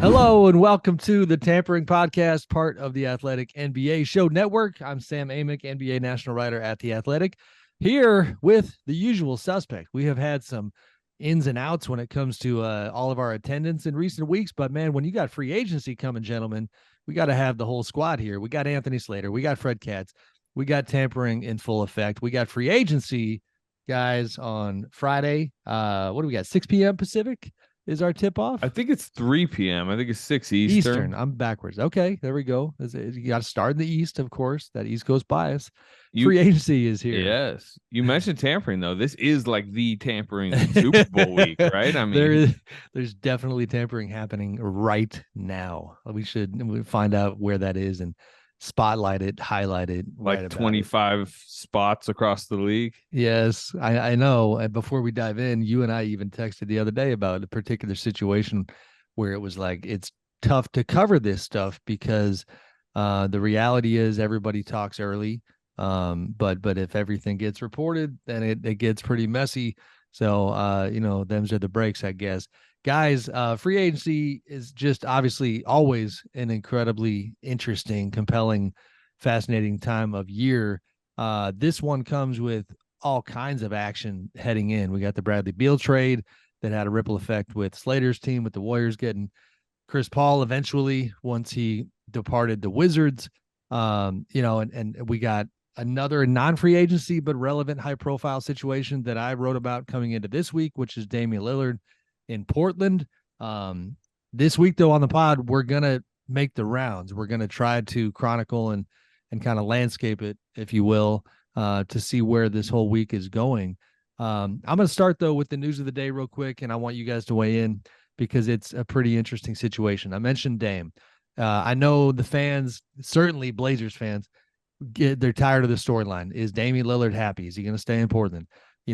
Hello and welcome to the Tampering Podcast, part of the Athletic NBA Show Network. I'm Sam Amick, NBA national writer at The Athletic, here with the usual suspect. We have had some ins and outs when it comes to all of our attendance in recent weeks, but man, when you got free agency coming, gentlemen, we got to have the whole squad here. We got Anthony Slater, we got Fred Katz, we got Tampering in full effect. We got free agency, guys, on Friday. What do we got? 6 p.m. Pacific is our tip off. I think it's 3 p.m. I think it's 6 Eastern. I'm backwards. Okay, there we go. You got to start in the East, of course. That East Coast bias. Free agency is here. Yes. You mentioned tampering, though. This is like the tampering Super Bowl week, right? I mean, there's definitely tampering happening right now. We should find out where that is and spotlight it, highlight it. Like 25 spots across the league. Yes, I know. And before we dive in, you and I even texted the other day about a particular situation where it was like, it's tough to cover this stuff because the reality is everybody talks early. But if everything gets reported, then it gets pretty messy. So, them's are the breaks, I guess. Guys, free agency is just obviously always an incredibly interesting, compelling, fascinating time of year. This one comes with all kinds of action heading in. We got the Bradley Beal trade that had a ripple effect with Slater's team, with the Warriors getting Chris Paul eventually once he departed the Wizards. And we got another non-free agency but relevant high-profile situation that I wrote about coming into this week, which is Damian Lillard in Portland. This week, though, on the pod, we're going to make the rounds. We're going to try to chronicle and kind of landscape it, if you will, to see where this whole week is going. I'm going to start, though, with the news of the day real quick, and I want you guys to weigh in because it's a pretty interesting situation. I mentioned Dame. I know the fans, certainly Blazers fans, they're tired of the storyline. Is Damian Lillard happy? Is he going to stay in Portland?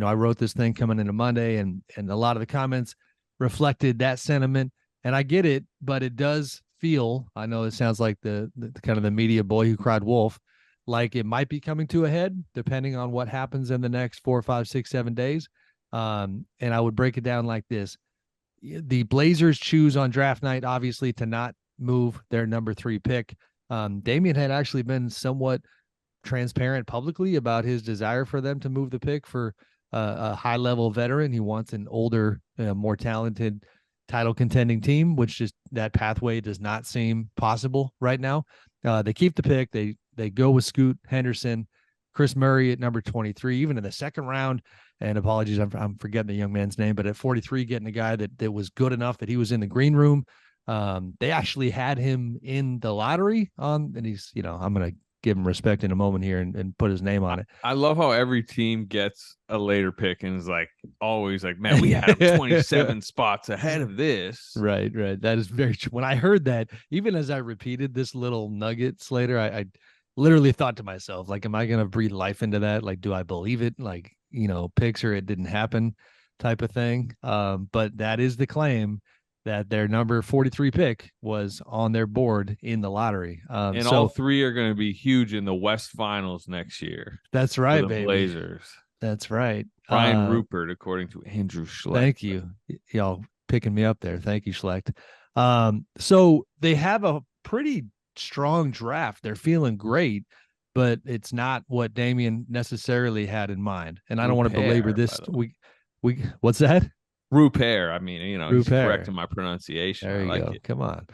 I wrote this thing coming into Monday, and a lot of the comments reflected that sentiment, and I get it, but it does feel, I know it sounds like the kind of the media boy who cried wolf, like it might be coming to a head depending on what happens in the next 4, 5, 6, 7 days. And I would break it down like this. The Blazers choose on draft night, obviously, to not move their number 3 pick. Damian had actually been somewhat transparent publicly about his desire for them to move the pick for a high-level veteran. He wants an older, more talented, title-contending team, which just that pathway does not seem possible right now. They keep the pick. They go with Scoot Henderson, Chris Murray at number 23, even in the second round. And apologies, I'm forgetting the young man's name, but at 43, getting a guy that was good enough that he was in the green room. They actually had him in the lottery and he's, I'm going to give him respect in a moment here and put his name on it. I love how every team gets a later pick and is like always like, man, we have 27 spots ahead of this. Right. That is very true. When I heard that, even as I repeated this little nugget, Slater, I literally thought to myself, like, am I going to breathe life into that? Like, do I believe it? Like, picks or it didn't happen type of thing. But that is the claim, that their number 43 pick was on their board in the lottery. And all three are going to be huge in the West Finals next year. That's right, the baby. Blazers. That's right. Ryan Rupert, according to Andrew Schlecht. Thank you. Y'all picking me up there. Thank you, Schlecht. So they have a pretty strong draft. They're feeling great, but it's not what Damian necessarily had in mind. And I don't want to belabor this. We what's that? Rupert. I mean, he's correcting my pronunciation. There you like go. it. Come on.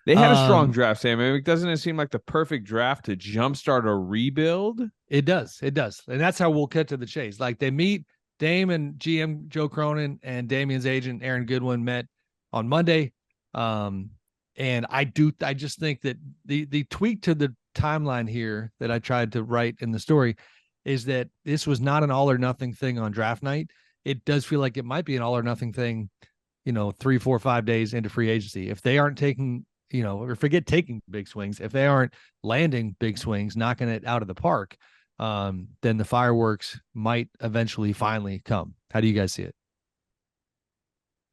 They had a strong draft, Sam. I mean, doesn't it seem like the perfect draft to jumpstart a rebuild? It does. And that's how we'll cut to the chase. Like, they meet, Dame and GM Joe Cronin and Damian's agent Aaron Goodwin met on Monday. And I just think that the tweak to the timeline here that I tried to write in the story is that this was not an all or nothing thing on draft night. It does feel like it might be an all or nothing thing, 3, 4, 5 days into free agency. If they aren't taking, or forget taking big swings, if they aren't landing big swings, knocking it out of the park, then the fireworks might eventually finally come. How do you guys see it?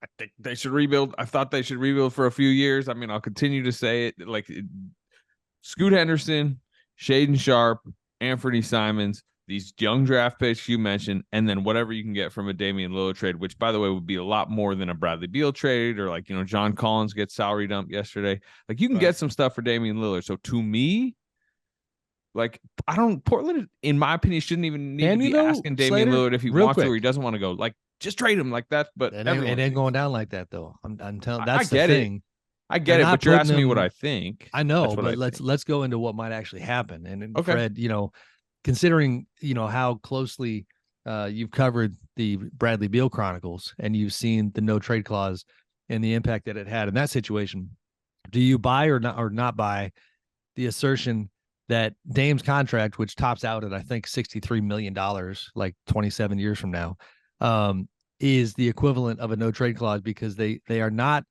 I think they should rebuild. I thought they should rebuild for a few years. I mean, I'll continue to say it. Like, Scoot Henderson, Shaden Sharp, Anthony Simons, these young draft picks you mentioned, and then whatever you can get from a Damian Lillard trade, which by the way would be a lot more than a Bradley Beal trade, or like, John Collins gets salary dumped yesterday. Like you can get some stuff for Damian Lillard. So to me, like Portland, in my opinion, shouldn't even need to be asking Damian Lillard if he wants to or he doesn't want to go. Like just trade him like that. But it ain't going down like that though. I'm telling. That's the thing. I get it, but you're asking me what I think. I know, but let's go into what might actually happen. And Fred, considering how closely you've covered the Bradley Beal Chronicles and you've seen the no trade clause and the impact that it had in that situation, do you buy or not buy the assertion that Dame's contract, which tops out at I think $63 million, like 27 years from now, is the equivalent of a no trade clause because they are not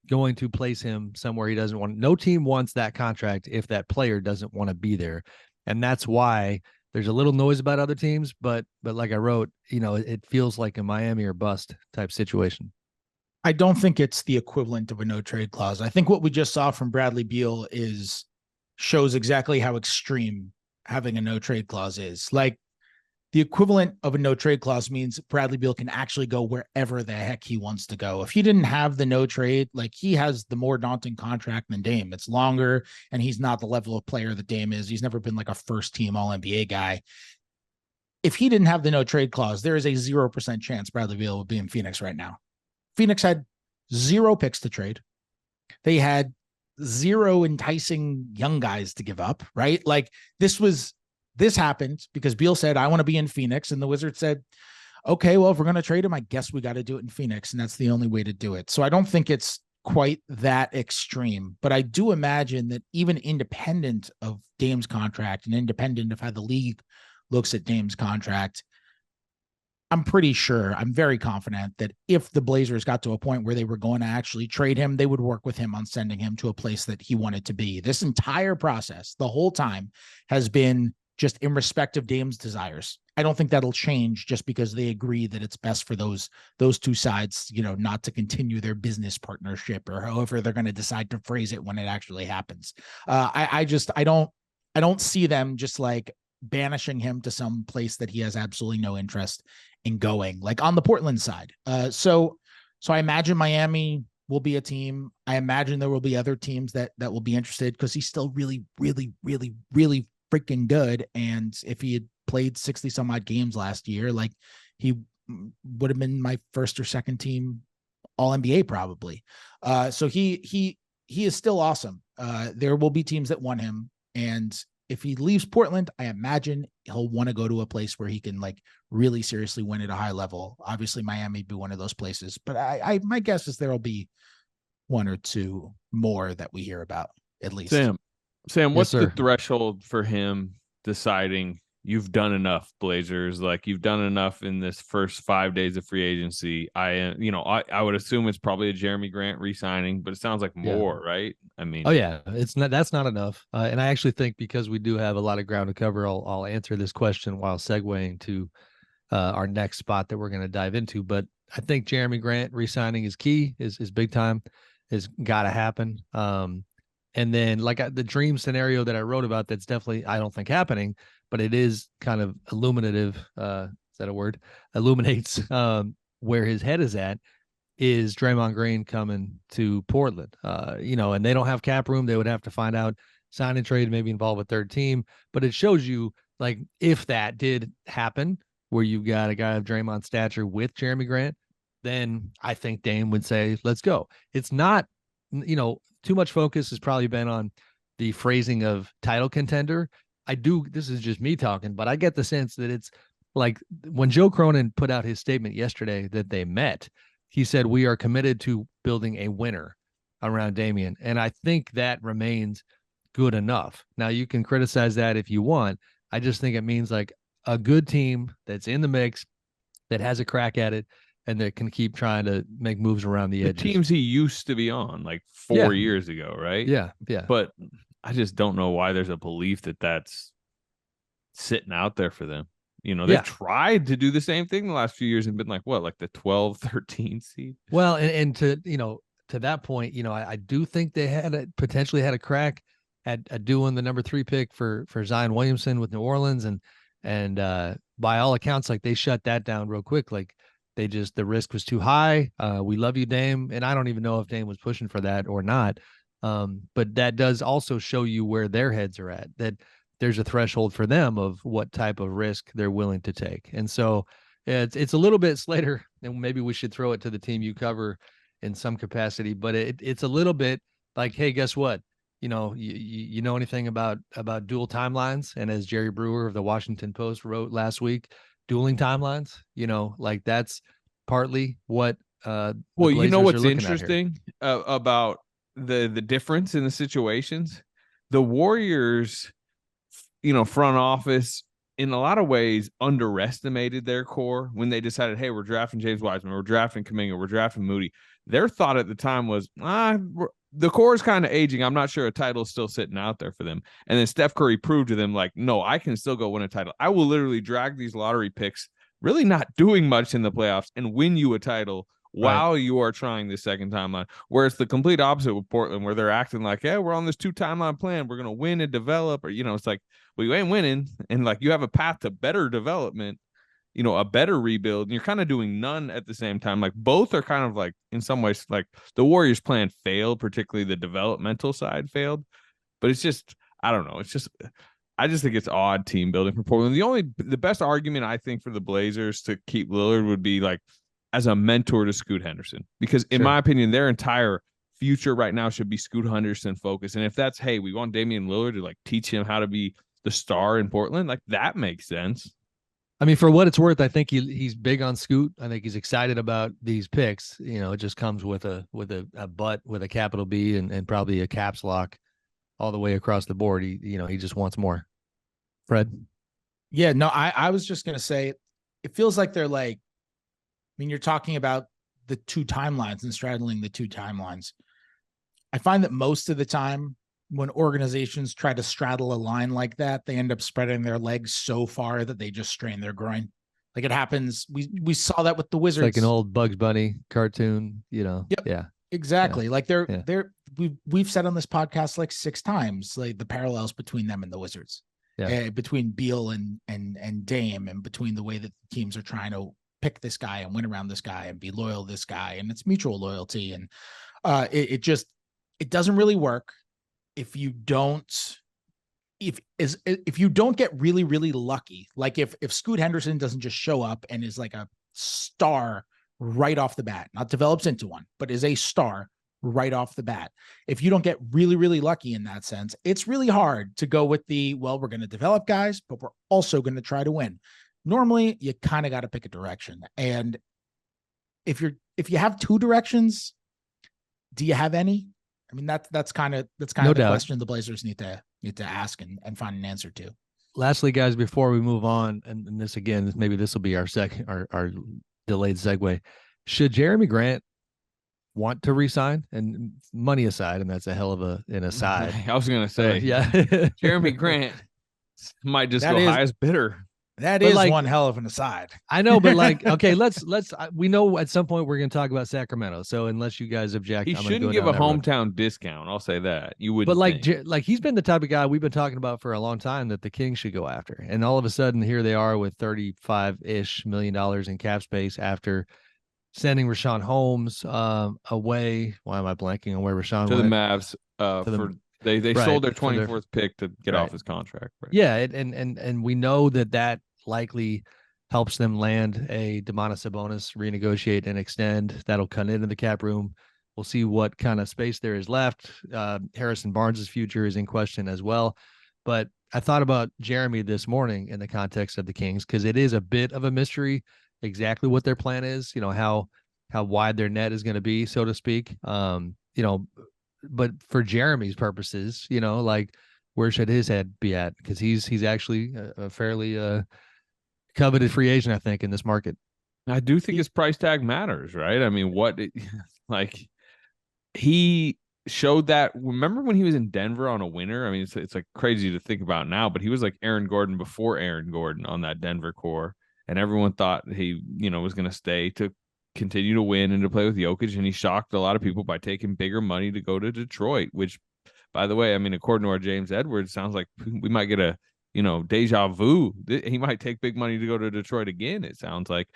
going to place him somewhere he doesn't want. No team wants that contract if that player doesn't want to be there. And that's why there's a little noise about other teams, but like I wrote, it feels like a Miami or bust type situation. I don't think it's the equivalent of a no trade clause. I think what we just saw from Bradley Beal shows exactly how extreme having a no trade clause is. Like the equivalent of a no trade clause means Bradley Beal can actually go wherever the heck he wants to go. If he didn't have the no trade, like he has the more daunting contract than Dame. It's longer and he's not the level of player that Dame is. He's never been like a first team all NBA guy. If he didn't have the no trade clause, there is a 0% chance Bradley Beal would be in Phoenix right now. Phoenix had 0 picks to trade. They had 0 enticing young guys to give up, right? Like this happened because Beal said, I want to be in Phoenix. And the Wizards said, okay, well, if we're going to trade him, I guess we got to do it in Phoenix. And that's the only way to do it. So I don't think it's quite that extreme, but I do imagine that even independent of Dame's contract and independent of how the league looks at Dame's contract, I'm very confident that if the Blazers got to a point where they were going to actually trade him, they would work with him on sending him to a place that he wanted to be. This entire process, the whole time, has been just in respect of Dame's desires. I don't think that'll change just because they agree that it's best for those two sides, not to continue their business partnership or however they're going to decide to phrase it when it actually happens. I don't see them just like banishing him to some place that he has absolutely no interest in going, like on the Portland side. So I imagine Miami will be a team. I imagine there will be other teams that will be interested because he's still really, really, really, really freaking good. And if he had played 60 some odd games last year, like he would have been my first or second team all NBA probably. So he is still awesome. There will be teams that want him. And if he leaves Portland, I imagine he'll want to go to a place where he can like really seriously win at a high level. Obviously Miami would be one of those places, but my guess is there'll be 1 or 2 more that we hear about at least. Sam, what's the threshold for him deciding you've done enough, Blazers? Like you've done enough in this first 5 days of free agency. I would assume it's probably a Jeremy Grant re-signing, but it sounds like more, right? I mean, that's not enough. And I actually think because we do have a lot of ground to cover, I'll answer this question while segueing to our next spot that we're going to dive into. But I think Jeremy Grant re-signing is key, is big time, has got to happen. And then like the dream scenario that I wrote about, that's definitely, I don't think happening, but it is kind of illuminative. Is that a word? Illuminates where his head is at, is Draymond Green coming to Portland. And they don't have cap room. They would have to find out, sign and trade, maybe involve a third team. But it shows you, like, if that did happen, where you've got a guy of Draymond's stature with Jeremy Grant, then I think Dame would say, let's go. It's not, too much focus has probably been on the phrasing of title contender. This is just me talking, but I get the sense that it's like when Joe Cronin put out his statement yesterday that they met, he said, we are committed to building a winner around Damian. And I think that remains good enough. Now you can criticize that if you want. I just think it means like a good team that's in the mix, that has a crack at it, and that can keep trying to make moves around the edges. Teams he used to be on like 4 years ago, right? Yeah. But I just don't know why there's a belief that that's sitting out there for them. They've tried to do the same thing the last few years and been like, what, like the 12, 13 seed? Well, and to that point, I do think they potentially had a crack at doing the number 3 pick for Zion Williamson with New Orleans. And And by all accounts, like they shut that down real quick. Like the risk was too high. We love you, Dame. And I don't even know if Dame was pushing for that or not. But that does also show you where their heads are at, that there's a threshold for them of what type of risk they're willing to take. And so it's a little bit, Slater, and maybe we should throw it to the team you cover in some capacity, but it's a little bit like, hey, guess what? You know anything about dual timelines? And as Jerry Brewer of the Washington Post wrote last week, dueling timelines, like that's partly what well, you know what's interesting about the difference in the situations? The Warriors, front office in a lot of ways underestimated their core when they decided, hey, we're drafting James Wiseman, we're drafting Kuminga, we're drafting Moody. Their thought at the time was, the core is kind of aging. I'm not sure a title is still sitting out there for them. And then Steph Curry proved to them, like, no, I can still go win a title. I will literally drag these lottery picks, really not doing much in the playoffs, and win you a title while you are trying the second timeline. Whereas the complete opposite with Portland, where they're acting like, yeah, we're on this 2-timeline plan. We're going to win and develop. Or, it's like, well, you ain't winning. And like, you have a path to better development, a better rebuild. And you're kind of doing none at the same time. Like both are kind of like, in some ways, like the Warriors plan failed, particularly the developmental side failed. But it's just, I don't know. I just think it's odd team building for Portland. The best argument I think for the Blazers to keep Lillard would be like, as a mentor to Scoot Henderson, because in my opinion, their entire future right now should be Scoot Henderson focused. And if that's, hey, we want Damian Lillard to like teach him how to be the star in Portland, like that makes sense. I mean, for what it's worth, I think he's big on Scoot. I think he's excited about these picks. It just comes with a but with a capital B and probably a caps lock all the way across the board. He just wants more. Fred? Yeah, no, I was just gonna say, it feels like they're like, I mean, you're talking about the two timelines and straddling the two timelines. I find that most of the time when organizations try to straddle a line like that, they end up spreading their legs so far that they just strain their groin. Like it happens. We saw that with the Wizards. It's like an old Bugs Bunny cartoon, Yep, yeah, exactly. Yeah. Like we've said on this podcast like 6 times, like the parallels between them and the Wizards, between Beal and Dame, and between the way that the teams are trying to pick this guy and win around this guy and be loyal to this guy, and it's mutual loyalty. And it doesn't really work if you don't get really, really lucky. Like if Scoot Henderson doesn't just show up and is like a star right off the bat, not develops into one, but is a star right off the bat. If you don't get really, really lucky in that sense, it's really hard to go with we're going to develop guys, but we're also going to try to win. Normally, you kind of got to pick a direction. And if you have 2 directions, do you have any? I mean, that's kind of the question the Blazers need to ask and find an answer to. Lastly, guys, before we move on, and this again, maybe this will be our delayed segue. Should Jeremy Grant want to resign? And money aside, and that's a hell of an aside. I was going to say, Jeremy Grant might just go highest bidder. That is one hell of an aside. I know, but okay, let's. We know at some point we're going to talk about Sacramento. So unless you guys object, he shouldn't give a hometown discount. I'll say that you would. But like he's been the type of guy we've been talking about for a long time that the Kings should go after, and all of a sudden here they are with $35-ish million in cap space after sending Rashawn Holmes away. Why am I blanking on where Rashawn to went? The Mavs They sold their 24th pick to get off his contract. Right? Yeah, and we know that likely helps them land a Domantas Sabonis, renegotiate and extend. That'll cut into the cap room. We'll see what kind of space there is left. Harrison Barnes' future is in question as well. But I thought about Jeremy this morning in the context of the Kings, because it is a bit of a mystery exactly what their plan is, how wide their net is going to be, so to speak. But for Jeremy's purposes, where should his head be at? Because he's actually a fairly coveted free agent, I think, in this market. I do think his price tag matters, right? I mean, he showed that. Remember when he was in Denver on a winner? I mean, it's like crazy to think about now, but he was like Aaron Gordon before Aaron Gordon on that Denver core, and everyone thought he, was going to stay to continue to win and to play with Jokic, and he shocked a lot of people by taking bigger money to go to Detroit, which, by the way, I mean, according to our James Edwards, sounds like we might get a deja vu. He might take big money to go to Detroit again. It sounds like,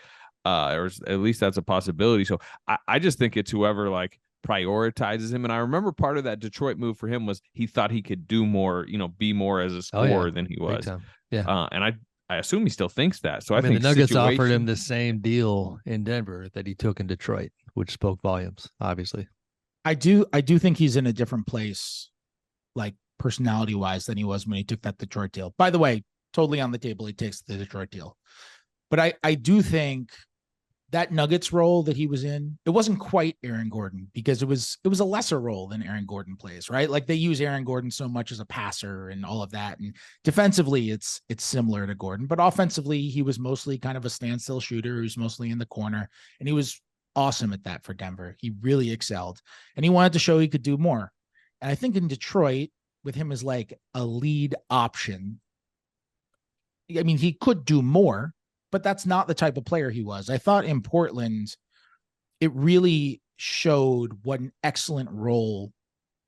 or at least that's a possibility. So I just think it's whoever like prioritizes him. And I remember part of that Detroit move for him was he thought he could do more, be more as a scorer than he was. Yeah. And I assume he still thinks that. So I mean, think the Nuggets offered him the same deal in Denver that he took in Detroit, which spoke volumes, obviously. I do think he's in a different place, like personality wise, than he was when he took that Detroit deal. By the way, totally on the table, he takes the Detroit deal. But I do think that Nuggets role that he was in, it wasn't quite Aaron Gordon, because it was a lesser role than Aaron Gordon plays, right? Like they use Aaron Gordon so much as a passer and all of that. And defensively, it's similar to Gordon, but offensively, he was mostly kind of a standstill shooter who's mostly in the corner. And he was awesome at that for Denver. He really excelled, and he wanted to show he could do more. And I think in Detroit, with him as like a lead option, I mean, he could do more, but that's not the type of player he was. I thought in Portland, it really showed what an excellent role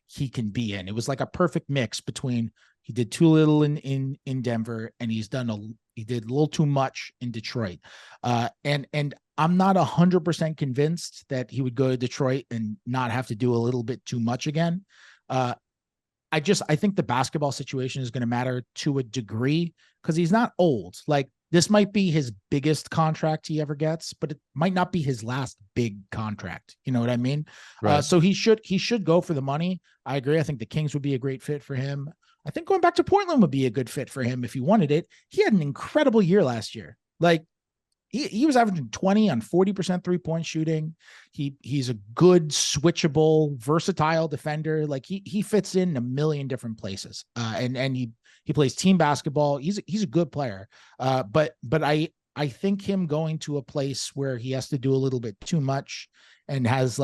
he can be in. It was like a perfect mix between he did too little in Denver, and he did a little too much in Detroit. And I'm not 100% convinced that he would go to Detroit and not have to do a little bit too much again. I think the basketball situation is going to matter to a degree, because he's not old. Like, this might be his biggest contract he ever gets, but it might not be his last big contract. You know what I mean? Right. So he should go for the money. I agree. I think the Kings would be a great fit for him. I think going back to Portland would be a good fit for him if he wanted it. He had an incredible year last year. Like, he was averaging 20 on 40% 3-point shooting. He's a good, switchable, versatile defender. Like he fits in a million different places. And he plays team basketball. He's a good player. But I think him going to a place where he has to do a little bit too much and has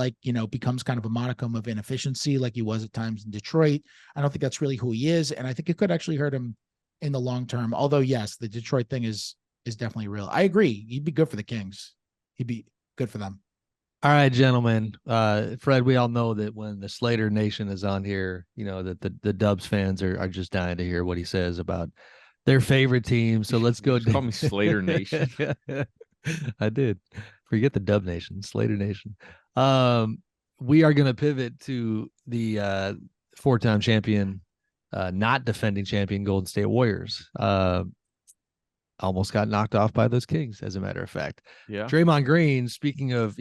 becomes kind of a modicum of inefficiency, like he was at times in Detroit. I don't think that's really who he is. And I think it could actually hurt him in the long term. Although, yes, the Detroit thing is definitely real. I agree. He'd be good for the Kings. He'd be good for them. All right, gentlemen. Fred, we all know that when the Slater Nation is on here, that the Dubs fans are just dying to hear what he says about their favorite team. So let's go. Call me Slater Nation. I did. Forget the Dub Nation, Slater Nation. We are going to pivot to the 4-time champion, not defending champion Golden State Warriors. Almost got knocked off by those Kings, as a matter of fact. Yeah. Draymond Green, speaking of,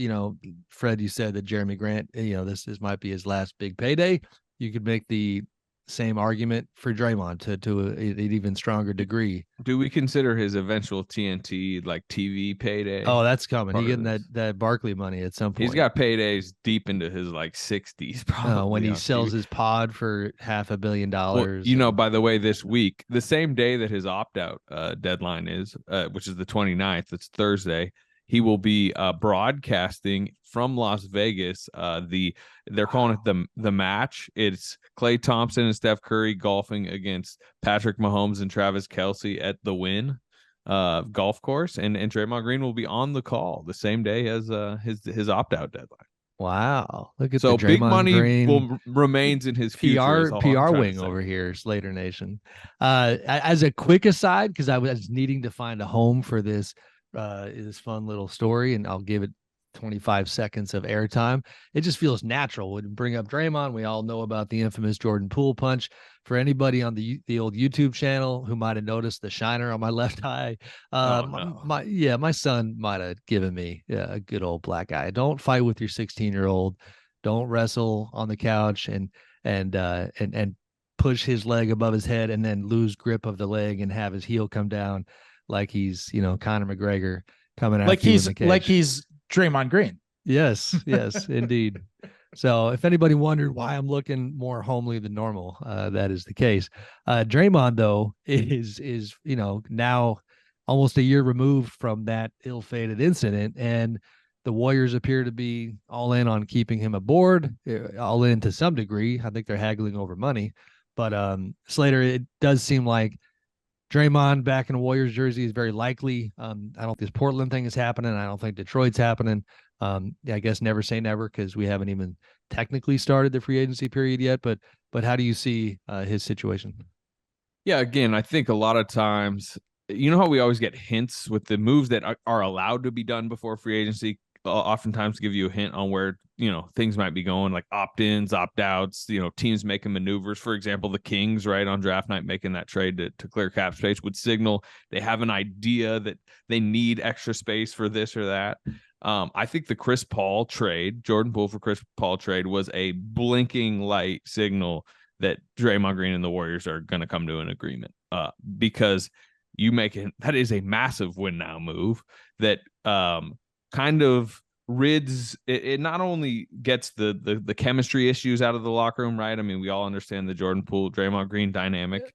Fred, you said that Jeremy Grant, this might be his last big payday. You could make the same argument for Draymond to an even stronger degree. Do we consider his eventual TNT like TV payday? Oh, that's coming. He's getting that Barkley money at some point. He's got paydays deep into his 60s probably. When he sells his pod for $500 million. Well, by the way, this week, the same day that his opt-out deadline is, which is the 29th, it's Thursday, he will be broadcasting from Las Vegas. They're calling it the match. It's Klay Thompson and Steph Curry golfing against Patrick Mahomes and Travis Kelce at the Wynn golf course, and Draymond Green will be on the call the same day as his opt-out deadline. Wow! Look at so the big money Green remains in his future. PR wing over here, Slater Nation. As a quick aside, because I was needing to find a home for this fun little story, and I'll give it 25 seconds of airtime. It just feels natural. When bring up Draymond, we all know about the infamous Jordan Poole punch. For anybody on the old YouTube channel who might have noticed the shiner on my left eye, my son might have given me a good old black eye. Don't fight with your 16-year-old. Don't wrestle on the couch and push his leg above his head and then lose grip of the leg and have his heel come down like he's Conor McGregor coming out like he's Draymond Green. Yes, indeed. So if anybody wondered why I'm looking more homely than normal, that is the case. Draymond, though, is now almost a year removed from that ill-fated incident, and the Warriors appear to be all in on keeping him aboard, all in to some degree. I think they're haggling over money. But Slater, it does seem like Draymond back in a Warriors jersey is very likely. I don't think this Portland thing is happening. I don't think Detroit's happening. I guess never say never, because we haven't even technically started the free agency period yet. But how do you see his situation? Yeah, again, I think a lot of times, you know how we always get hints with the moves that are allowed to be done before free agency, oftentimes give you a hint on where, things might be going, like opt-ins, opt-outs, teams making maneuvers. For example, the Kings, right, on draft night making that trade to clear cap space would signal they have an idea that they need extra space for this or that. I think the Chris Paul trade, Jordan Poole for Chris Paul trade, was a blinking light signal that Draymond Green and the Warriors are going to come to an agreement, because that is a massive win now move that kind of rids it. Not only gets the chemistry issues out of the locker room, right? I mean, we all understand the Jordan Poole Draymond Green dynamic.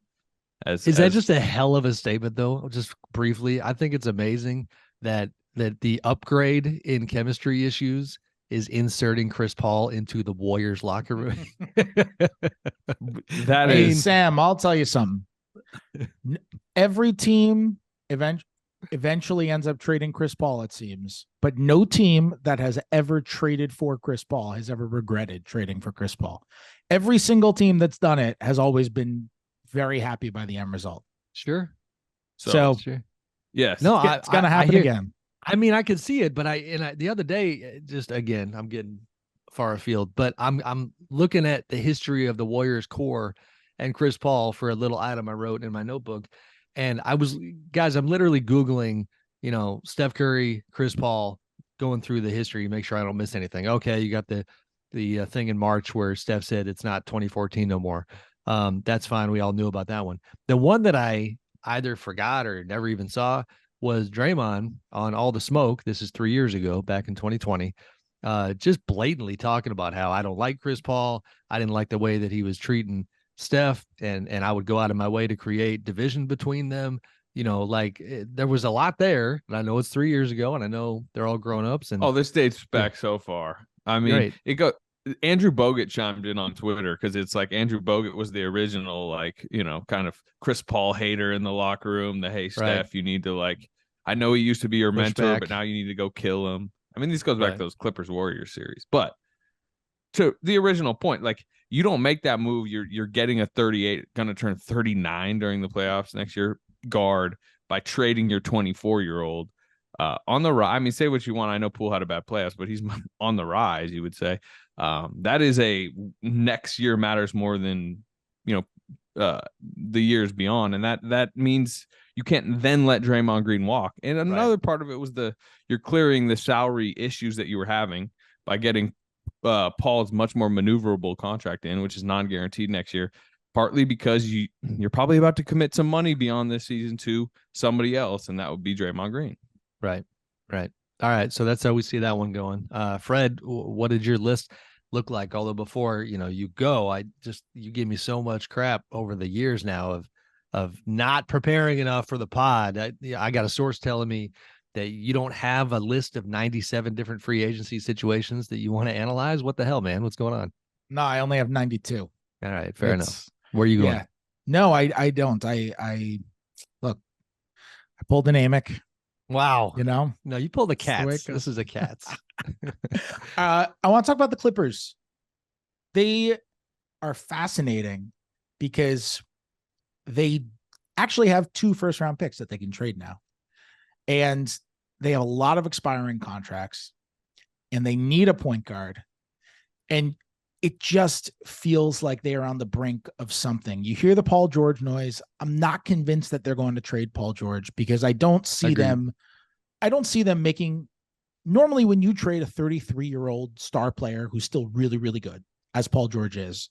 Is that just a hell of a statement, though? Just briefly, I think it's amazing that the upgrade in chemistry issues is inserting Chris Paul into the Warriors locker room. Hey, Sam, I'll tell you something. Every team eventually ends up trading Chris Paul, it seems, but no team that has ever traded for Chris Paul has ever regretted trading for Chris Paul. Every single team that's done it has always been very happy by the end result. Sure. So sure. Yes. No, it's going to happen again. I mean, I could see it, but the other day, just again, I'm getting far afield, but I'm looking at the history of the Warriors core and Chris Paul for a little item I wrote in my notebook. And I'm literally Googling, Steph Curry, Chris Paul, going through the history, make sure I don't miss anything. Okay. You got the thing in March where Steph said it's not 2014 no more. That's fine. We all knew about that one. The one that I either forgot or never even saw was Draymond on All the Smoke. This is 3 years ago, back in 2020, just blatantly talking about how I don't like Chris Paul. I didn't like the way that he was treating Steph, and I would go out of my way to create division between them. There was a lot there, and I know it's 3 years ago, and I know they're all grown ups. And this dates back so far. I mean, right. Andrew Bogut chimed in on Twitter because it's like Andrew Bogut was the original, kind of Chris Paul hater in the locker room. Hey, Steph, right. You need to I know he used to be your mentor, but now you need to go kill him. I mean, this goes back to those Clippers Warriors series. But to the original point, you don't make that move. You're getting a 38, going to turn 39 during the playoffs next year guard by trading your 24-year-old. On the rise. I mean, say what you want. I know Poole had a bad playoffs, but he's on the rise, you would say. That is a next year matters more than, the years beyond. And that means you can't then let Draymond Green walk. And another part of it was you're clearing the salary issues that you were having by getting Paul's much more maneuverable contract in, which is non-guaranteed next year. Partly because you're probably about to commit some money beyond this season to somebody else, and that would be Draymond Green. Right. All right. So that's how we see that one going. Fred, what did your list look like? Although before, you go, you gave me so much crap over the years now of not preparing enough for the pod. I got a source telling me that you don't have a list of 97 different free agency situations that you want to analyze. What the hell, man? What's going on? No, I only have 92. All right. Fair enough. Where are you going? Yeah. No, I don't. I look, I pulled an Amick. Wow. No, you pulled the Cats. This is a Cats. I want to talk about the Clippers. They are fascinating because they actually have 2 first-round picks that they can trade now. And they have a lot of expiring contracts, and they need a point guard. And it just feels like they are on the brink of something. You hear the Paul George noise. I'm not convinced that they're going to trade Paul George because I don't see them making. Normally when you trade a 33-year-old star player who's still really, really good, as Paul George is,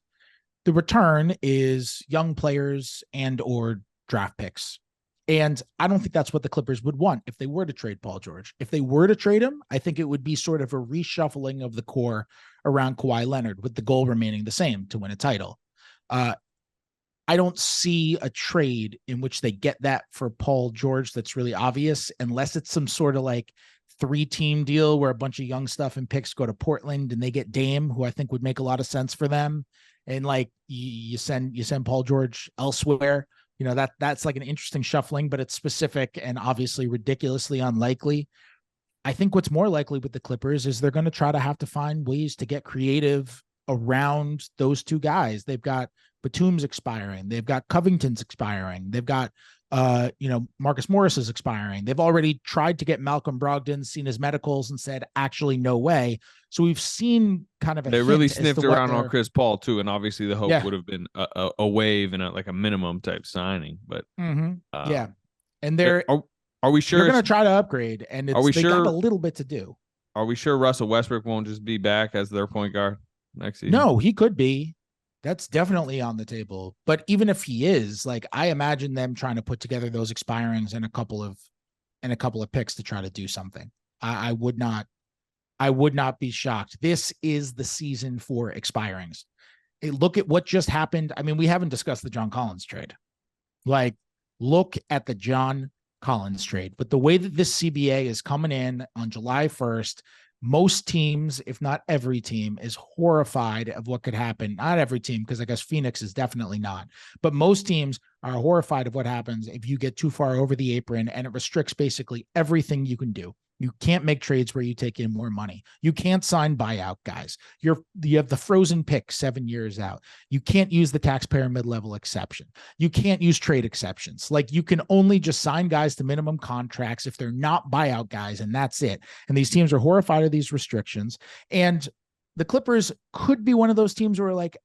the return is young players and or draft picks. And I don't think that's what the Clippers would want if they were to trade Paul George. If they were to trade him, I think it would be sort of a reshuffling of the core around Kawhi Leonard, with the goal remaining the same, to win a title. I don't see a trade in which they get that for Paul George that's really obvious, unless it's some sort of 3-team deal where a bunch of young stuff and picks go to Portland and they get Dame, who I think would make a lot of sense for them. And you send Paul George elsewhere. That's an interesting shuffling, but it's specific and obviously ridiculously unlikely. I think what's more likely with the Clippers is they're going to try to have to find ways to get creative around those 2 guys. They've got Batum's expiring. They've got Covington's expiring. They've got Marcus Morris is expiring. They've already tried to get Malcolm Brogdon, seen his medicals, and said, actually, no way. So we've seen kind of they really sniffed around on Chris Paul too, and obviously the hope would have been a wave and like a minimum type signing. But and are we sure they're going to try to upgrade? And they got a little bit to do. Are we sure Russell Westbrook won't just be back as their point guard next season? No, he could be. That's definitely on the table. But even if he is, like, I imagine them trying to put together those expirings and a couple of picks to try to do something. I would not be shocked. This is the season for expirings. Look at what just happened. I mean, we haven't discussed the John Collins trade. Like, look at the John Collins trade. But the way that this CBA is coming in on July 1st, most teams, if not every team, is horrified of what could happen. Not every team, because I guess Phoenix is definitely not. But most teams are horrified of what happens if you get too far over the apron, and it restricts basically everything you can do. You can't make trades where you take in more money. You can't sign buyout guys. You have the frozen pick 7 years out. You can't use the taxpayer mid-level exception. You can't use trade exceptions. Like, you can only just sign guys to minimum contracts if they're not buyout guys, and that's it. And these teams are horrified of these restrictions. And the Clippers could be one of those teams where, like,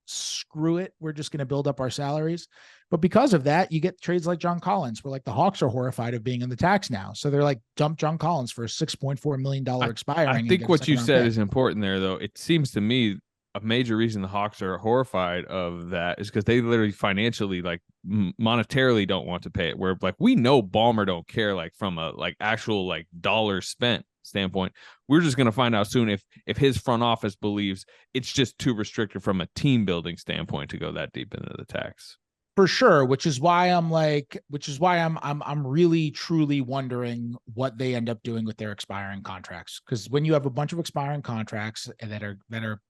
screw it, we're just going to build up our salaries. But because of that, you get trades like John Collins, where, like, the Hawks are horrified of being in the tax now. So they're like, dump John Collins for a $6.4 million expiring. I think what you said is important there, though. It seems to me a major reason the Hawks are horrified of that is because they literally financially, like, monetarily don't want to pay it. Where, like, we know Ballmer don't care, like, from a, like, actual, like, dollar spent standpoint. We're just going to find out soon if his front office believes it's just too restricted from a team building standpoint to go that deep into the tax. For sure, which is why I'm really truly wondering what they end up doing with their expiring contracts. Because when you have a bunch of expiring contracts that are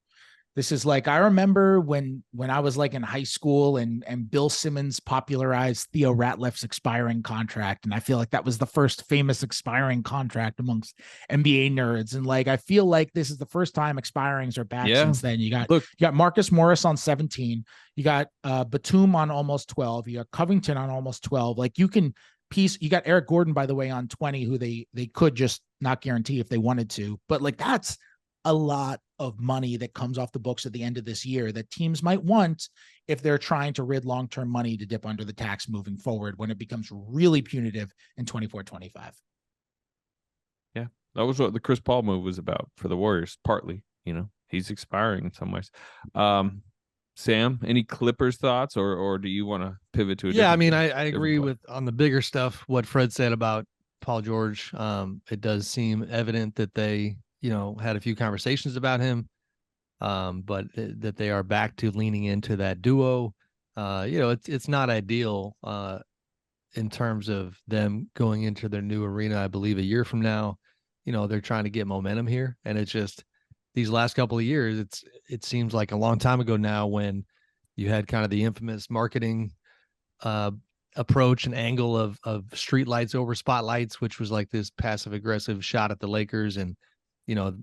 this is like, I remember when I was, like, in high school and Bill Simmons popularized Theo Ratliff's expiring contract. And I feel like that was the first famous expiring contract amongst NBA nerds. And, like, I feel like this is the first time expirings are back since then. You got Marcus Morris on 17. You got Batum on almost 12. You got Covington on almost 12. Like, you got Eric Gordon, by the way, on 20, who they could just not guarantee if they wanted to. But, like, that's a lot of money that comes off the books at the end of this year that teams might want if they're trying to rid long-term money to dip under the tax moving forward when it becomes really punitive in 24-25. Yeah, that was what the Chris Paul move was about for the Warriors, partly. He's expiring in some ways. Sam, any Clippers thoughts, or do you want to pivot to a I mean, I agree with on the bigger stuff what Fred said about Paul George. It does seem evident that they had a few conversations about him, but that they are back to leaning into that duo. It's not ideal in terms of them going into their new arena. I believe a year from now, they're trying to get momentum here, and it's just these last couple of years. It seems like a long time ago now when you had kind of the infamous marketing approach and angle of street lights over spotlights, which was like this passive aggressive shot at the Lakers, and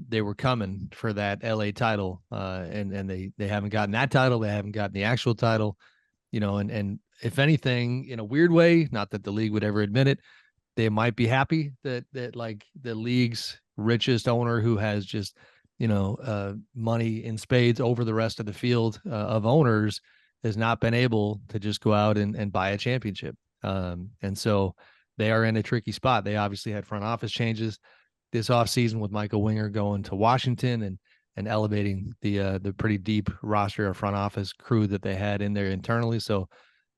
they were coming for that LA title, and they haven't gotten that title. They haven't gotten the actual title, and if anything, in a weird way, not that the league would ever admit it, they might be happy that like the league's richest owner, who has just, money in spades over the rest of the field of owners, has not been able to just go out and buy a championship. And so they are in a tricky spot. They obviously had front office changes this offseason with Michael Winger going to Washington and elevating the pretty deep roster of front office crew that they had in there internally. So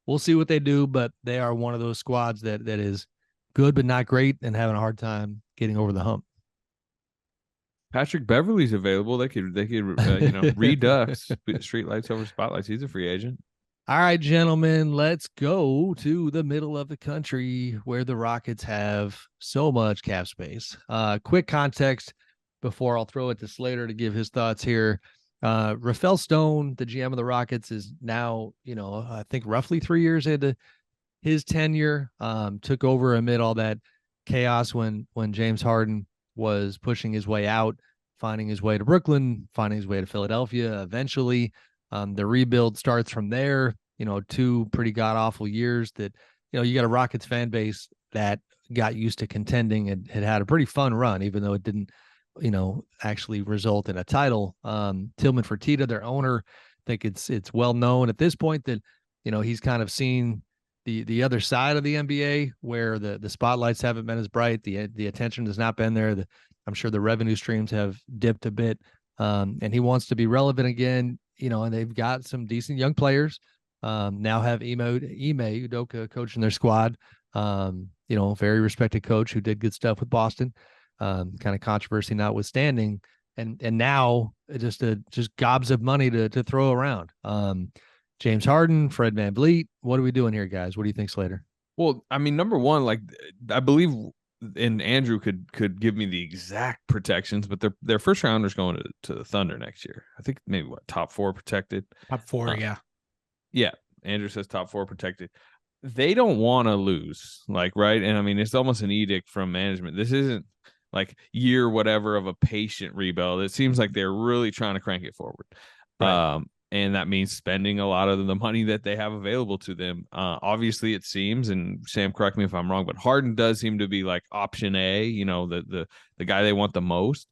we'll see what they do, but they are one of those squads that is good but not great and having a hard time getting over the hump. Patrick Beverley's available. They could redux streetlights over spotlights. He's a free agent. All right, gentlemen, let's go to the middle of the country where the Rockets have so much cap space. Quick context before I'll throw it to Slater to give his thoughts here. Rafael Stone, the GM of the Rockets, is now, I think roughly 3 years into his tenure. Took over amid all that chaos when James Harden was pushing his way out, finding his way to Brooklyn, finding his way to Philadelphia eventually. The rebuild starts from there. 2 pretty god awful years that, you got a Rockets fan base that got used to contending and had a pretty fun run, even though it didn't, actually result in a title. Tillman Fertitta, their owner, I think it's well known at this point that, he's kind of seen the other side of the NBA where the spotlights haven't been as bright. The attention has not been there. I'm sure the revenue streams have dipped a bit. And he wants to be relevant again, and they've got some decent young players. Now have Ime Udoka coaching their squad. Very respected coach who did good stuff with Boston. Kind of controversy notwithstanding. And now just gobs of money to throw around. James Harden, Fred VanVleet. What are we doing here, guys? What do you think, Slater? Well, I mean, number one, like I believe, and Andrew could give me the exact protections, but their first rounders going to the Thunder next year. I think maybe top 4 protected. Top 4, yeah. Yeah. Andrew says top 4 protected. They don't want to lose, right? And I mean, it's almost an edict from management. This isn't like year whatever of a patient rebuild. It seems like they're really trying to crank it forward. Right. And that means spending a lot of the money that they have available to them. Obviously, it seems, and Sam, correct me if I'm wrong, but Harden does seem to be like option A, the guy they want the most.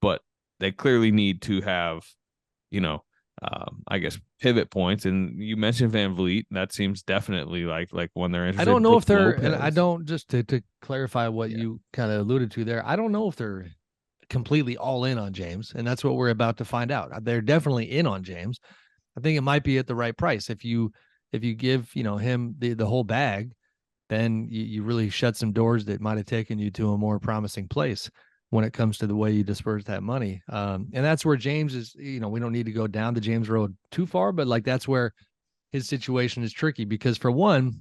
But they clearly need to have, I guess, pivot points. And you mentioned VanVleet. That seems definitely like when they're interested. I don't know if they're, and I don't, just to clarify what you kind of alluded to there, I don't know if they're completely all in on James, and that's what we're about to find out. They're definitely in on James. I think it might be at the right price. If you give, him the whole bag, then you really shut some doors that might have taken you to a more promising place when it comes to the way you disperse that money. And that's where James is, we don't need to go down the James road too far, but like that's where his situation is tricky because for one,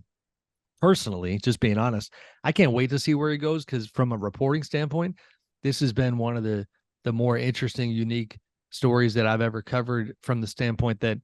personally, just being honest, I can't wait to see where he goes because from a reporting standpoint, this has been one of the more interesting, unique stories that I've ever covered from the standpoint that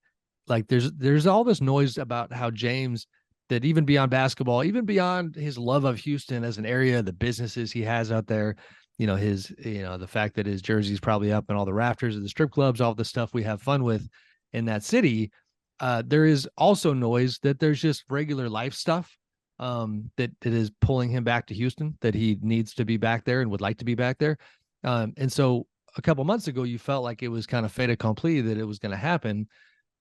like there's all this noise about how James, that even beyond basketball, even beyond his love of Houston as an area, the businesses he has out there, the fact that his jersey's probably up in all the rafters of the strip clubs, all the stuff we have fun with in that city. There is also noise that there's just regular life stuff that is pulling him back to Houston, that he needs to be back there and would like to be back there. And so a couple months ago, you felt like it was kind of fait accompli that it was going to happen.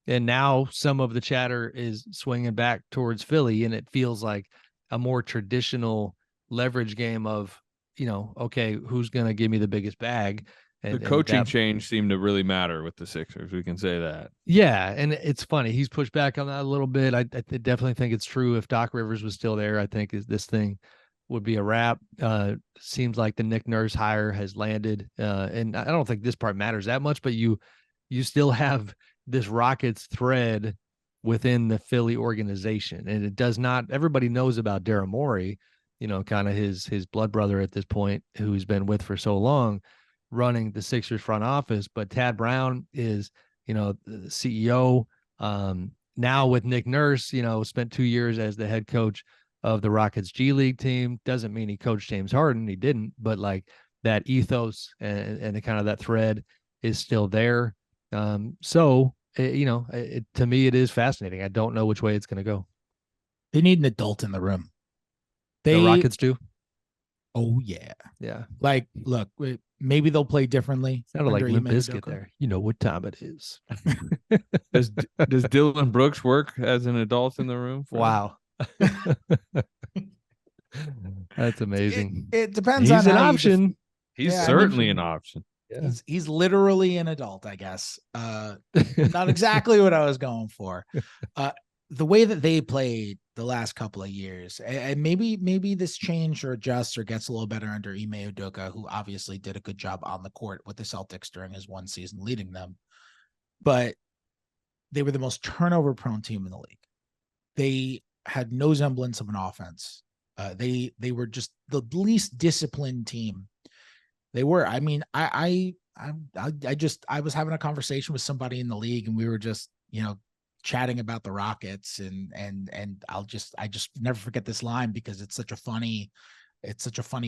And now some of the chatter is swinging back towards Philly, and it feels like a more traditional leverage game of, okay, who's going to give me the biggest bag? And the coaching change seemed to really matter with the Sixers. We can say that. Yeah. And it's funny. He's pushed back on that a little bit. I definitely think it's true. If Doc Rivers was still there, I think this thing would be a wrap. Seems like the Nick Nurse hire has landed. And I don't think this part matters that much, but you still have this Rockets thread within the Philly organization. And it does not, everybody knows about Daryl Morey, kind of his blood brother at this point, who he's been with for so long, running the Sixers front office. But Tad Brown is, the CEO. Now with Nick Nurse, spent 2 years as the head coach of the Rockets G League team. Doesn't mean he coached James Harden. He didn't, but like that ethos and the kind of that thread is still there. So, to me, it is fascinating. I don't know which way it's going to go. They need an adult in the room. The Rockets do. Oh yeah. Yeah. Like, look, maybe they'll play differently. Sounded like Limp Bizkit there. You know what time it is. Does Dylan Brooks work as an adult in the room? Wow. That's amazing. It depends He's on an option. He's certainly an option. Yeah. He's literally an adult, I guess. Not exactly what I was going for. The way that they played the last couple of years, and maybe this change or adjusts or gets a little better under Ime Udoka, who obviously did a good job on the court with the Celtics during his one season leading them. But they were the most turnover-prone team in the league. They had no semblance of an offense. They were just the least disciplined team. They were. I mean, I was having a conversation with somebody in the league, and we were just, chatting about the Rockets, and I just never forget this line because it's such a funny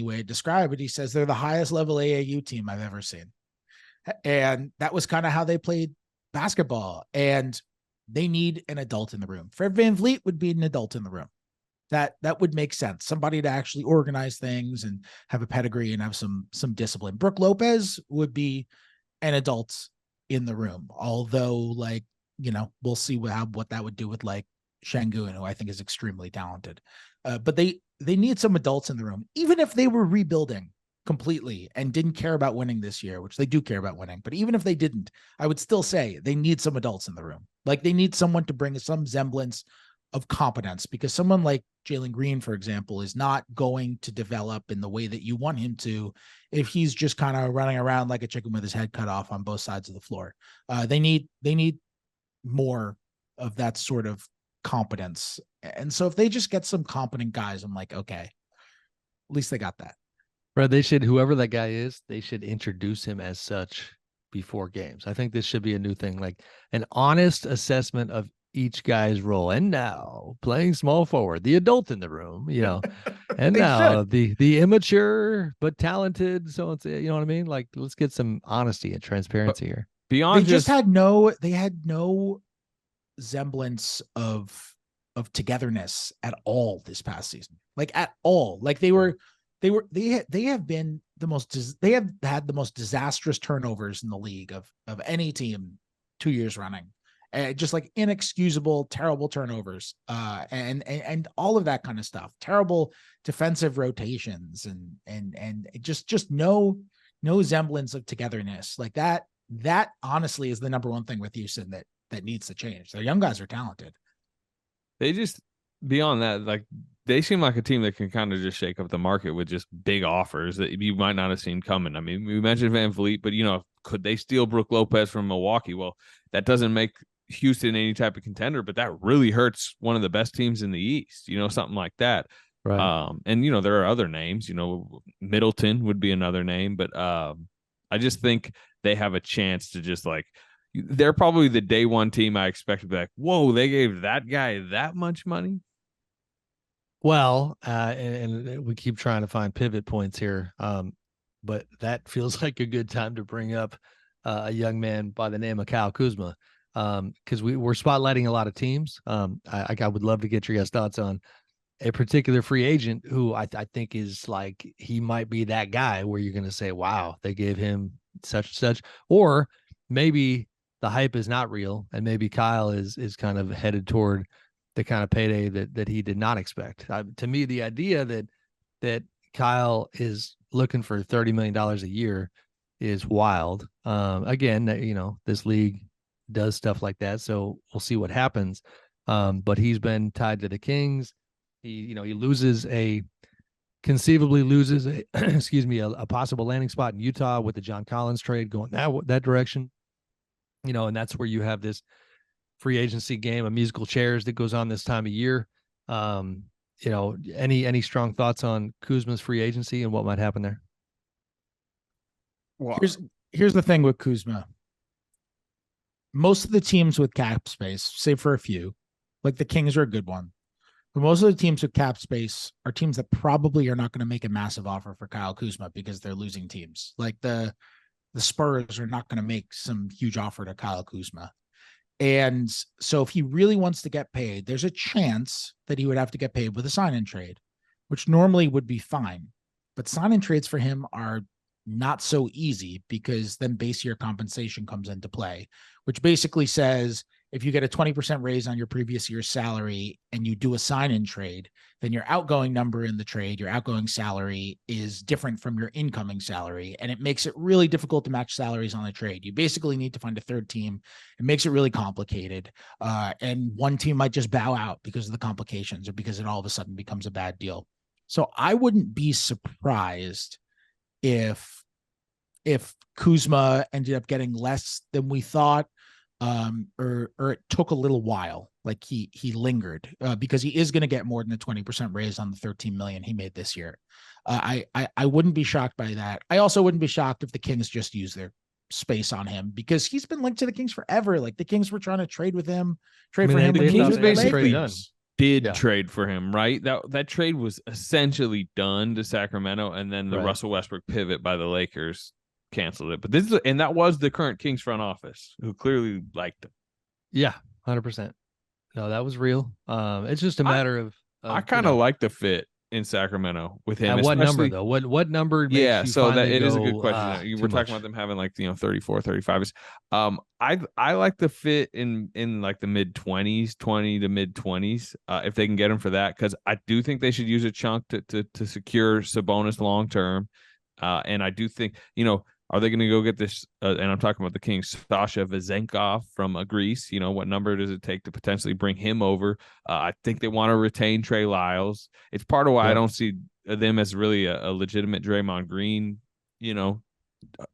way to describe it. He says they're the highest level AAU team I've ever seen. And that was kind of how they played basketball, and they need an adult in the room. Fred VanVleet would be an adult in the room. That would make sense. Somebody to actually organize things and have a pedigree and have some discipline. Brooke Lopez would be an adult in the room, although, like, you know, we'll see what that would do with like Şengün, who I think is extremely talented. But they need some adults in the room, even if they were rebuilding completely and didn't care about winning this year, which they do care about winning. But even if they didn't, I would still say they need some adults in the room. Like, they need someone to bring some semblance of competence, because someone like Jalen Green, for example, is not going to develop in the way that you want him to if he's just kind of running around like a chicken with his head cut off on both sides of the floor. They need more of that sort of competence. And so if they just get some competent guys, I'm like, okay, at least they got that. Brad, they should, whoever that guy is, they should introduce him as such before games. I think this should be a new thing, like an honest assessment of each guy's role. And now playing small forward, the adult in the room, you know, and now the immature but talented. So it's, you know what I mean? Like, let's get some honesty and transparency here. Beyond they had no semblance of togetherness at all this past season. Like, at all. Like, they have had the most disastrous turnovers in the league of any team 2 years running. Just like inexcusable, terrible turnovers, and all of that kind of stuff. Terrible defensive rotations, and just no semblance of togetherness. Like that honestly is the number one thing with Houston that needs to change. Their young guys are talented. They just, beyond that, like, they seem like a team that can kind of just shake up the market with just big offers that you might not have seen coming. I mean, we mentioned VanVleet, but, you know, could they steal Brooke Lopez from Milwaukee? Well, that doesn't make Houston any type of contender, but that really hurts one of the best teams in the East, you know, something like that. Right. And, you know, there are other names, you know, Middleton would be another name, but I just think they have a chance to just, like, they're probably the day one team I expect to be like, whoa, they gave that guy that much money. Well, and we keep trying to find pivot points here. But that feels like a good time to bring up a young man by the name of Kyle Kuzma. Because we're spotlighting a lot of teams. I would love to get your guys' thoughts on a particular free agent who I think is like, he might be that guy where you're going to say, wow, they gave him such and such, or maybe the hype is not real, and maybe Kyle is kind of headed toward the kind of payday that he did not expect. To me, the idea that Kyle is looking for $30 million a year is wild. Again, you know, this league does stuff like that, so we'll see what happens. But he's been tied to the Kings. He conceivably loses a excuse me, a possible landing spot in Utah with the John Collins trade going that direction. You know, and that's where you have this free agency game of musical chairs that goes on this time of year. You know, any strong thoughts on Kuzma's free agency and what might happen there? Well, here's the thing with Kuzma. Most of the teams with cap space, save for a few, like the Kings are a good one, but most of the teams with cap space are teams that probably are not going to make a massive offer for Kyle Kuzma because they're losing teams. Like the Spurs are not going to make some huge offer to Kyle Kuzma. And so if he really wants to get paid, there's a chance that he would have to get paid with a sign and trade, which normally would be fine. But sign and trades for him are not so easy, because then base year compensation comes into play, which basically says if you get a 20% raise on your previous year's salary and you do a sign-in trade, then your outgoing number in the trade, your outgoing salary, is different from your incoming salary. And it makes it really difficult to match salaries on a trade. You basically need to find a third team. It makes it really complicated. And one team might just bow out because of the complications, or because it all of a sudden becomes a bad deal. So I wouldn't be surprised if Kuzma ended up getting less than we thought, or it took a little while. Like he lingered, because he is going to get more than a 20% raise on the $13 million he made this year. I wouldn't be shocked by that. I also wouldn't be shocked if the Kings just use their space on him, because he's been linked to the Kings forever. Like the Kings were trying to trade with him, for him. The Kings basically did trade for him, right? That trade was essentially done to Sacramento, and then the Russell Westbrook pivot by the Lakers canceled it. But that was the current Kings front office who clearly liked him. Yeah, 100%. No, that was real. It's just a matter of I kind of like the fit in Sacramento with him. At what number though? What number makes you so that finally it is a go, good question. You were too talking much? about them having like 34, 35. I like the fit in like the mid 20s, 20 to mid 20s, if they can get him for that, because I do think they should use a chunk to secure Sabonis long term. And I do think, are they going to go get this? And I'm talking about the Kings, Sasha Vezenkov from Greece. What number does it take to potentially bring him over? I think they want to retain Trey Lyles. It's part of why I don't see them as really a legitimate Draymond Green,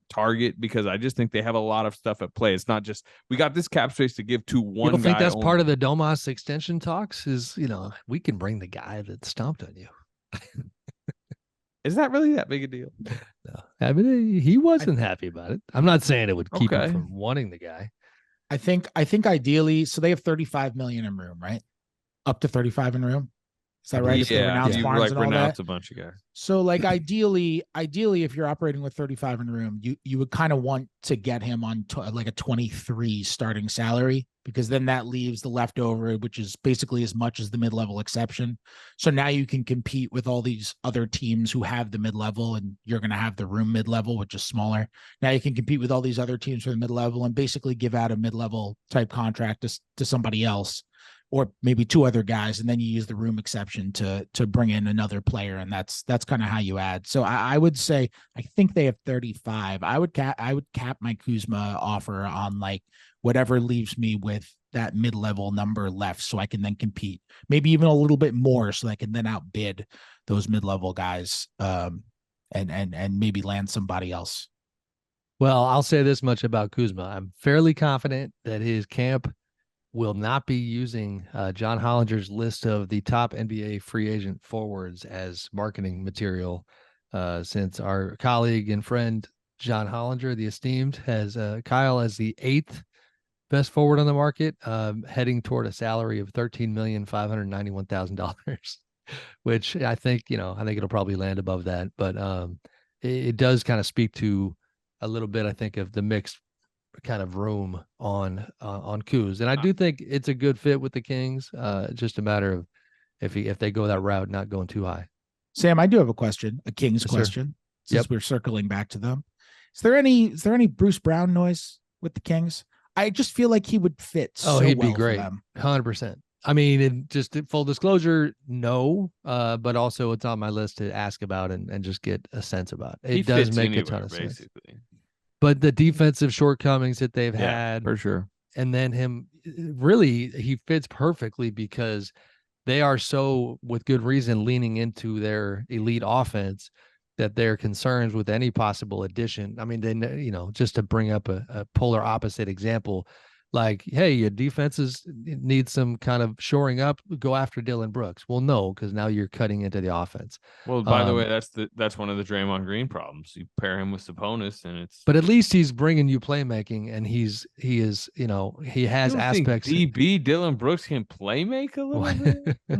target, because I just think they have a lot of stuff at play. It's not just we got this cap space to give to one. You don't think guy that's only. part of the Domas extension talks? Is we can bring the guy that stomped on you. Is that really that big a deal? No. I mean, he wasn't happy about it. I'm not saying it would keep him from wanting the guy. I think ideally, so they have 35 million in room, right? Up to 35 in room. Is that right? If they renounce Barnes and all that? A bunch of guys. So like ideally, if you're operating with 35 in room, you would kind of want to get him on like a 23 starting salary, because then that leaves the leftover, which is basically as much as the mid-level exception. So now you can compete with all these other teams who have the mid-level, and you're going to have the room mid-level, which is smaller. Now you can compete with all these other teams for the mid-level and basically give out a mid-level type contract to somebody else, or maybe two other guys, and then you use the room exception to bring in another player, and that's kind of how you add. So I would say I think they have 35. I would cap my Kuzma offer on like whatever leaves me with that mid-level number left, so I can then compete, maybe even a little bit more, so I can then outbid those mid-level guys, and maybe land somebody else. Well, I'll say this much about Kuzma: I'm fairly confident that his camp will not be using John Hollinger's list of the top NBA free agent forwards as marketing material, since our colleague and friend John Hollinger, the esteemed, has Kyle as the 8th best forward on the market, heading toward a salary of $13,591,000, which I think it'll probably land above that. But it does kind of speak to a little bit, I think, of the mixed kind of room on Kuz, and I do think it's a good fit with the Kings. Just a matter of if they go that route, not going too high. Sam, I do have a question, a Kings question, since we're circling back to them. Is there any Bruce Brown noise with the Kings? I just feel like he would fit. He'd be great, 100%. I mean, just full disclosure, no, but also it's on my list to ask about and just get a sense about. It does make a ton of sense. But the defensive shortcomings that they've had, for sure. And then he fits perfectly because they are so, with good reason, leaning into their elite offense that they're concerned with any possible addition. I mean, they, just to bring up a polar opposite example, like, hey, your defenses need some kind of shoring up, go after Dylan Brooks. Well, no, because now you're cutting into the offense. Well, by the way, that's one of the Draymond Green problems. You pair him with Sabonis, and it's. But at least he's bringing you playmaking, and he has aspects. DB Dylan Brooks can playmake a little bit. I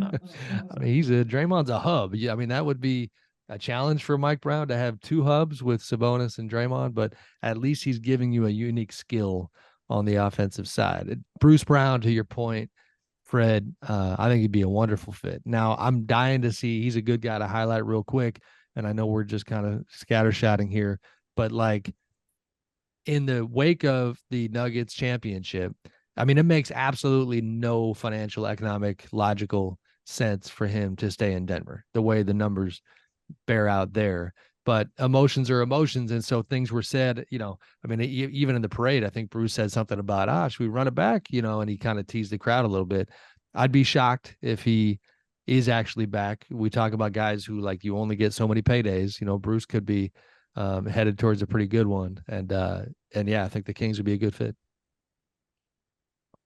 mean, Draymond's a hub. Yeah, I mean, that would be a challenge for Mike Brown to have two hubs with Sabonis and Draymond, but at least he's giving you a unique skill on the offensive side. Bruce Brown, to your point, Fred, I think he'd be a wonderful fit. Now, I'm dying to see, he's a good guy to highlight real quick, and I know we're just kind of scattershotting here, but like in the wake of the Nuggets championship, I mean, it makes absolutely no financial, economic, logical sense for him to stay in Denver, the way the numbers bear out there. But emotions are emotions. And so things were said, I mean, even in the parade, I think Bruce said something about, should we run it back? And he kind of teased the crowd a little bit. I'd be shocked if he is actually back. We talk about guys who, like, you only get so many paydays. Bruce could be headed towards a pretty good one. And yeah, I think the Kings would be a good fit.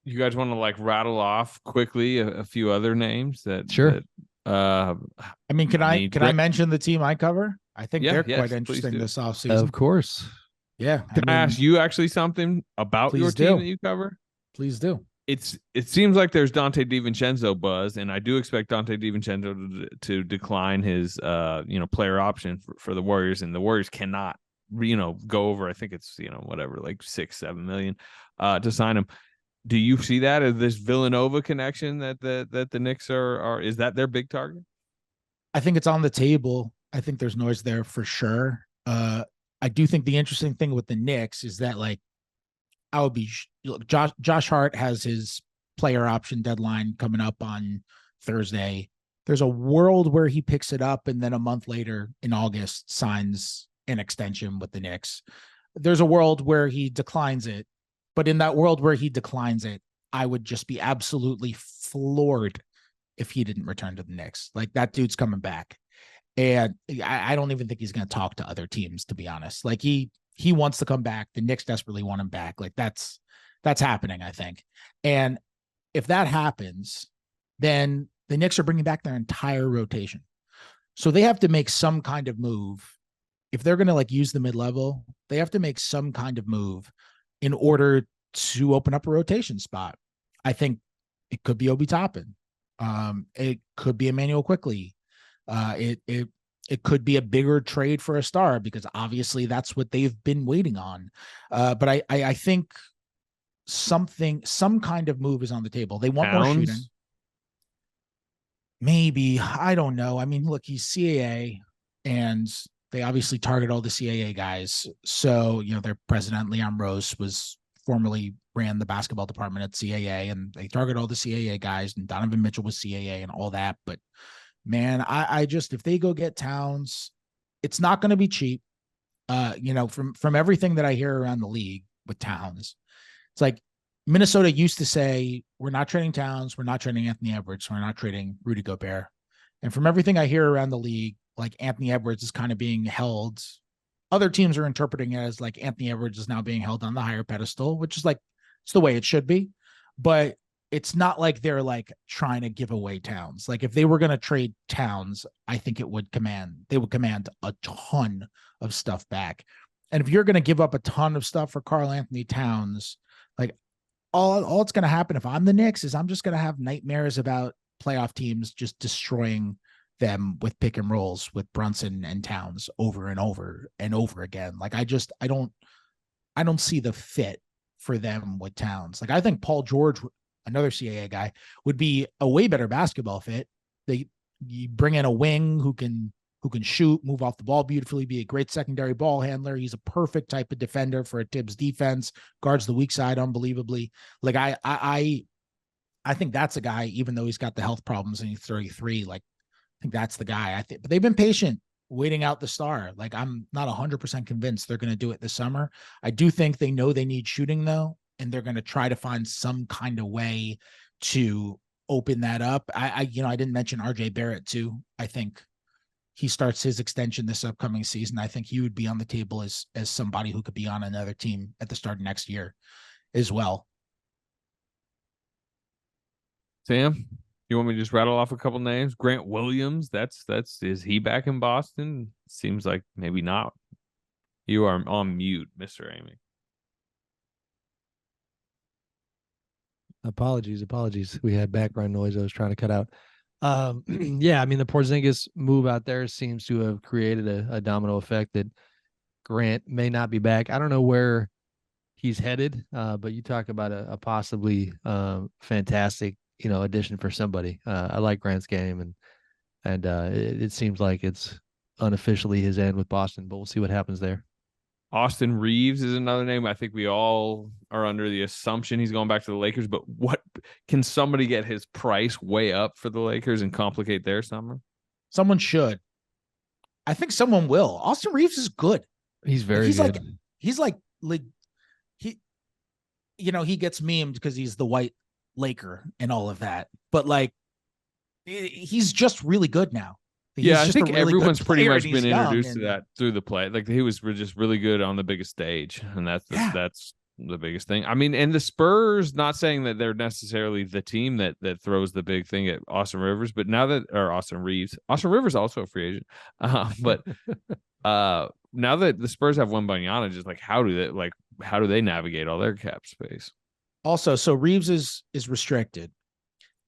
You guys want to like rattle off quickly a few other names that? Sure. I mean, can I mention the team I cover? I think they're quite interesting this offseason. Of course. Yeah. Can I ask you actually something about your team that you cover? Please do. It seems like there's Dante DiVincenzo buzz, and I do expect Dante DiVincenzo to decline his player option for the Warriors, and the Warriors cannot go over, I think it's, whatever, like 6-7 million to sign him. Do you see that as this Villanova connection that the Knicks is that their big target? I think it's on the table. I think there's noise there for sure. I do think the interesting thing with the Knicks is that, like, I would be Josh Hart has his player option deadline coming up on Thursday. There's a world where he picks it up and then a month later in August signs an extension with the Knicks. There's a world where he declines it, but in that world where he declines it, I would just be absolutely floored if he didn't return to the Knicks. Like, that dude's coming back. And I don't even think he's going to talk to other teams, to be honest. Like, he wants to come back. The Knicks desperately want him back. Like, that's happening, I think. And if that happens, then the Knicks are bringing back their entire rotation. So they have to make some kind of move. If they're going to, like, use the mid-level, they have to make some kind of move in order to open up a rotation spot. I think it could be Obi Toppin. It could be Emmanuel Quickley. It could be a bigger trade for a star, because obviously that's what they've been waiting on. But I think some kind of move is on the table. They want more shooting. Maybe, I don't know. I mean, look, he's CAA, and they obviously target all the CAA guys. So, their president, Leon Rose, formerly ran the basketball department at CAA, and they target all the CAA guys, and Donovan Mitchell was CAA and all that. But man, I just, if they go get Towns, it's not going to be cheap. From everything that I hear around the league with Towns, it's like Minnesota used to say, we're not trading Towns, we're not trading Anthony Edwards, we're not trading Rudy Gobert. And from everything I hear around the league, like, Anthony Edwards is kind of being held. Other teams are interpreting it as, like, Anthony Edwards is now being held on the higher pedestal, which is, like, it's the way it should be. But it's not like they're, like, trying to give away Towns. Like, if they were going to trade Towns, I think they would command a ton of stuff back. And if you're going to give up a ton of stuff for Karl Anthony Towns, like, all it's going to happen if I'm the Knicks is I'm just going to have nightmares about playoff teams just destroying them with pick and rolls with Brunson and Towns over and over and over again. Like, I don't see the fit for them with Towns. Like, I think Paul George, another CAA guy, would be a way better basketball fit. You bring in a wing who can shoot, move off the ball beautifully, be a great secondary ball handler. He's a perfect type of defender for a Tibbs defense, guards the weak side unbelievably. Like, I think that's a guy, even though he's got the health problems and he's 33, like, I think that's the guy. But they've been patient waiting out the star. Like, I'm not 100% convinced they're going to do it this summer. I do think they know they need shooting, though, and they're going to try to find some kind of way to open that up. I didn't mention RJ Barrett too. I think he starts his extension this upcoming season. I think he would be on the table as somebody who could be on another team at the start of next year as well. Sam, you want me to just rattle off a couple names? Grant Williams, is he back in Boston? Seems like maybe not. You are on mute, Mr. Amy. Apologies. We had background noise I was trying to cut out. Yeah, I mean, the Porzingis move out there seems to have created a domino effect that Grant may not be back. I don't know where he's headed, but you talk about a possibly fantastic, addition for somebody. I like Grant's game, and it seems like it's unofficially his end with Boston, but we'll see what happens there. Austin Reeves is another name. I think we all are under the assumption he's going back to the Lakers, but what can somebody get his price way up for the Lakers and complicate their summer? Someone should. I think someone will. Austin Reeves is good. He's very good. He gets memed because he's the white Laker and all of that, but like, he's just really good now. I think everyone's pretty much been introduced to that through the play. Like, he was just really good on the biggest stage, and that's the biggest thing. I mean, and the Spurs, not saying that they're necessarily the team that throws the big thing at Austin Rivers, but Austin Reeves also a free agent. But now that the Spurs have Wembanyama, just like, how do they navigate all their cap space? Also, so Reeves is restricted.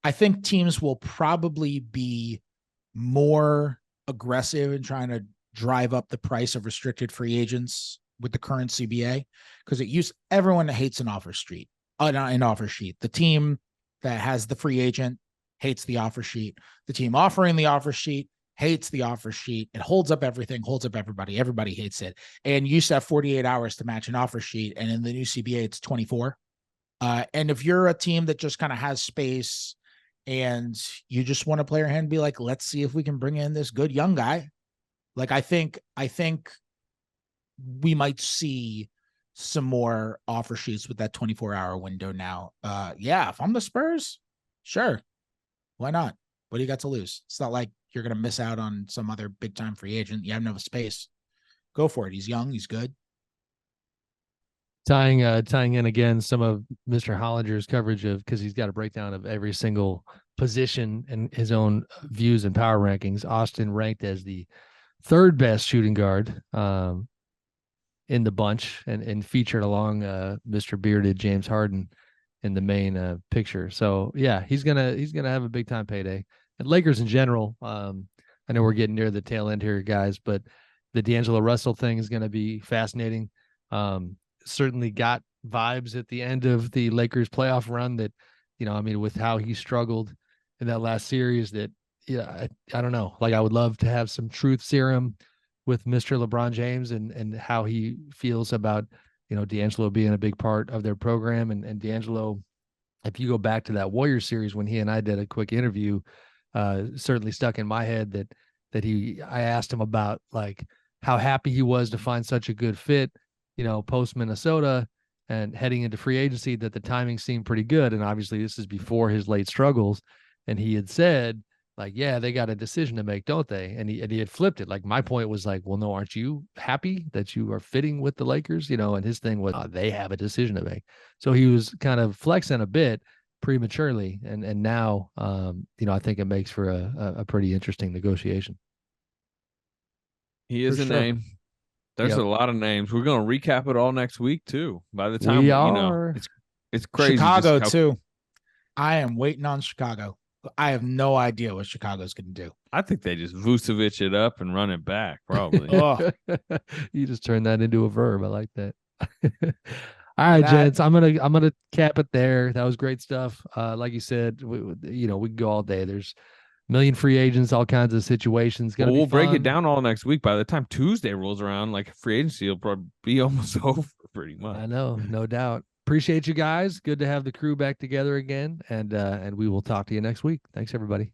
I think teams will probably be more aggressive in trying to drive up the price of restricted free agents with the current CBA, because everyone hates an offer sheet. The team that has the free agent hates the offer sheet. The team offering the offer sheet hates the offer sheet. It holds up everything, holds up everybody. Everybody hates it. And you used to have 48 hours to match an offer sheet. And in the new CBA, it's 24. And if you're a team that just kind of has space and you just want to play your hand and be like, let's see if we can bring in this good young guy. Like, I think we might see some more offer sheets with that 24-hour window now. Yeah, if I'm the Spurs, sure. Why not? What do you got to lose? It's not like you're going to miss out on some other big time free agent. You have no space. Go for it. He's young. He's good. Tying in again some of Mr. Hollinger's coverage of, because he's got a breakdown of every single position and his own views and power rankings. Austin ranked as the third best shooting guard in the bunch, and featured along Mr. Bearded James Harden in the main picture. So yeah, he's gonna have a big time payday. And Lakers in general, I know we're getting near the tail end here, guys, but the D'Angelo Russell thing is going to be fascinating. Certainly got vibes at the end of the Lakers playoff run that, with how he struggled in that last series, that, I don't know. Like, I would love to have some truth serum with Mr. LeBron James and how he feels about, D'Angelo being a big part of their program. And D'Angelo, if you go back to that Warriors series when he and I did a quick interview, certainly stuck in my head that I asked him about, like, how happy he was to find such a good fit, post Minnesota and heading into free agency, that the timing seemed pretty good. And obviously this is before his late struggles. And he had said, like, yeah, they got a decision to make, don't they? And he had flipped it. Like, my point was like, well, no, aren't you happy that you are fitting with the Lakers? And his thing was, they have a decision to make. So he was kind of flexing a bit prematurely. And now, I think it makes for a pretty interesting negotiation. He is For a sure. name. There's a lot of names. We're going to recap it all next week too. By the time we are, it's crazy. Chicago too. I am waiting on Chicago. I have no idea what Chicago's going to do. I think they just Vucevic it up and run it back, probably. You just turned that into a verb. I like that. All right, gents. I'm gonna cap it there. That was great stuff. Like you said, we can go all day. There's a million free agents, all kinds of situations. We'll break it down all next week. By the time Tuesday rolls around, like, free agency will probably be almost over pretty much. I know, no doubt. Appreciate you guys. Good to have the crew back together again, and we will talk to you next week. Thanks, everybody.